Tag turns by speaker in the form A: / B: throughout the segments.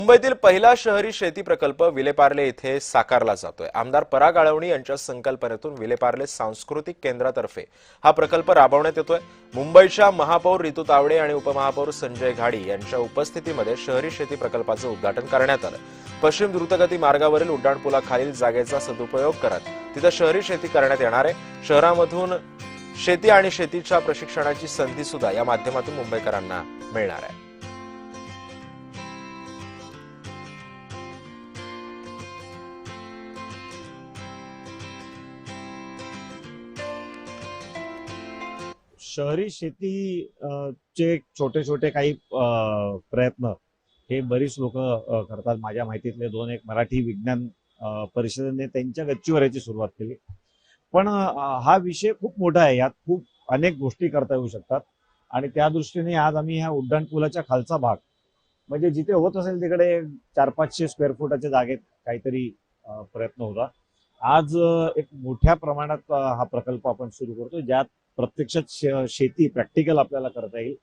A: मुंबईतील पहिला शहरी शेती प्रकल्प विलेपार्ले येथे साकारला जातोय। आमदार पराग आळवणी यांच्या संकल्पनेतून विलेपार्ले सांस्कृतिक केंद्रातर्फे हा प्रकल्प राबवण्यात येतोय। मुंबईच्या महापौर रितू तावडे आणि उपमहापौर संजय घाडी यांच्या उपस्थितीमध्ये शहरी शेती प्रकल्पाचं उद्घाटन करण्यात आलं। पश्चिम द्रुतगती मार्गावरील उड्डाणपुलाखालील जागेचा सदुपयोग करत तिथे शहरी शेती करण्यात येणार आहे। शहरामधून शेती आणि शेतीच्या प्रशिक्षणाची संधी सुद्धा या माध्यमातून मुंबईकरांना मिळणार आहे।
B: शहरी शेती चे छोटे छोटे काही प्रयत्न हे बरीच लोक करतात। माझ्या माहितीतले दोन एक मराठी विज्ञान परिषदेने त्यांच्या गच्चीवर याची सुरुवात केली, पण हा विषय खूप मोठा आहे। यात खूप अनेक गोष्टी करता येऊ शकतात आणि त्या दृष्टीने आज आम्ही ह्या उड्डाणपुलाच्या खालचा भाग म्हणजे जिथे होत असेल तिकडे 400-500 स्क्वेअर फुटाच्या जागेत काहीतरी प्रयत्न होता। आज एक मोठ्या प्रमाणात हा प्रकल्प आपण सुरू करतो, ज्यात प्रत्यक्षात शेती प्रॅक्टिकल आपल्याला करता येईल।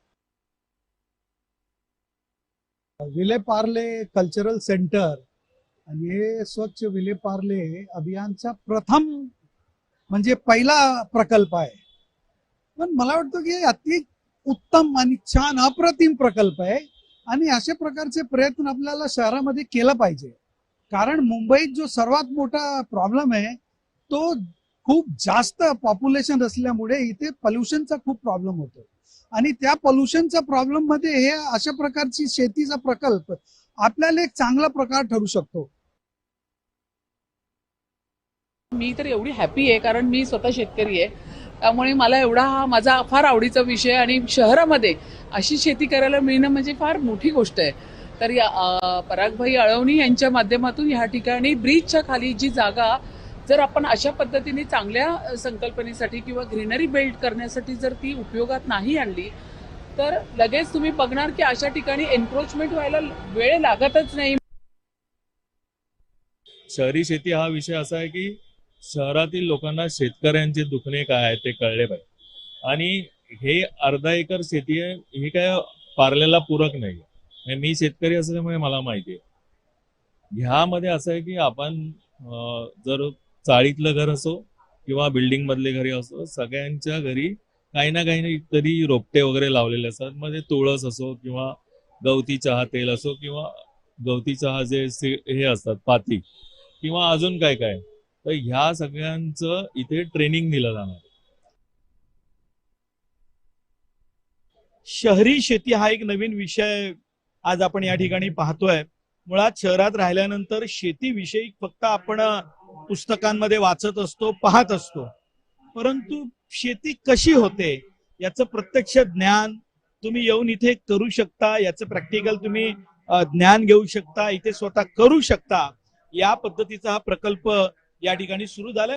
C: विलेपार्ले कल्चरल सेंटर आणि हे स्वच्छ विलेपार्ले अभियानचा प्रथम म्हणजे पहिला प्रकल्प आहे। पण मला वाटतं की अति उत्तम आणि छान अप्रतिम प्रकल्प आहे आणि अशा प्रकारचे प्रयत्न आपल्याला शहरामध्ये केलं पाहिजे। कारण मुंबईत जो सर्वात मोठा प्रॉब्लेम आहे तो खूप जास्त पॉप्युलेशन असल्यामुळे इथे पोल्युशनचा खूप प्रॉब्लेम होतो आणि त्या पोल्युशनच्या प्रॉब्लेम मध्ये हे अशा प्रकारची शेतीचा प्रकल्प आपल्याला एक चांगला प्रकार ठरू शकतो।
D: मी तर एवढी हॅपी आहे कारण मी स्वतः शेतकरी आहे, त्यामुळे मला एवढा हा माझा फार आवडीचा विषय आणि शहरामध्ये अशी शेती करायला मिळणं म्हणजे फार मोठी गोष्ट आहे। तर या परागभाई आळवणी यांच्या माध्यमातून या ठिकाणी ब्रिजच्या खाली जी जागा जर आपण अशा पद्धतीने चांगल्या संकल्पनेसाठी किंवा ग्रीनरी बिल्ड करण्यासाठी जर ती उपयोगात नाही आणली तर लगेच तुम्ही बघणार की अशा ठिकाणी एन्क्रोचमेंट व्हायला वेळ लागतच नाही।
E: शहरी शेती हा विषय असा आहे की शहरातील लोकांना शेतकऱ्यांचे दुखणे काय आहे ते कळले पाहिजे आणि हे अर्धा एकर शेती आहे, ही काय पार्ल्याला पूरक नाही। मी शेतकरी असल्यामुळे मला माहिती आहे। ह्यामध्ये असं आहे की आपण जर चाळीतलं घर असो किंवा बिल्डिंग मधले घरी असो, सगळ्यांच्या घरी काही ना काही तरी रोपटे वगैरे लावलेले असतात। मध्ये तुळस असो किंवा गवती चहा तेल असो किंवा गवती चहा जे हे असतात पाती किंवा अजून काय काय, तर ह्या सगळ्यांचं इथे ट्रेनिंग दिलं जाणार।
F: शहरी शेती हा एक नवीन विषय आज आपण या ठिकाणी पाहतोय। मुळात शहरात राहिल्यानंतर शेतीविषयी फक्त आपण पुस्तकांमध्ये वाचत असतो, पाहत असतो, परंतु शेती कशी होते याचं प्रत्यक्ष ज्ञान तुम्ही येऊन इथे करू शकता, याचं प्रॅक्टिकल तुम्ही ज्ञान घेऊ शकता, इथे स्वतः करू शकता। या पद्धतीचा हा प्रकल्प या ठिकाणी सुरू झालाय।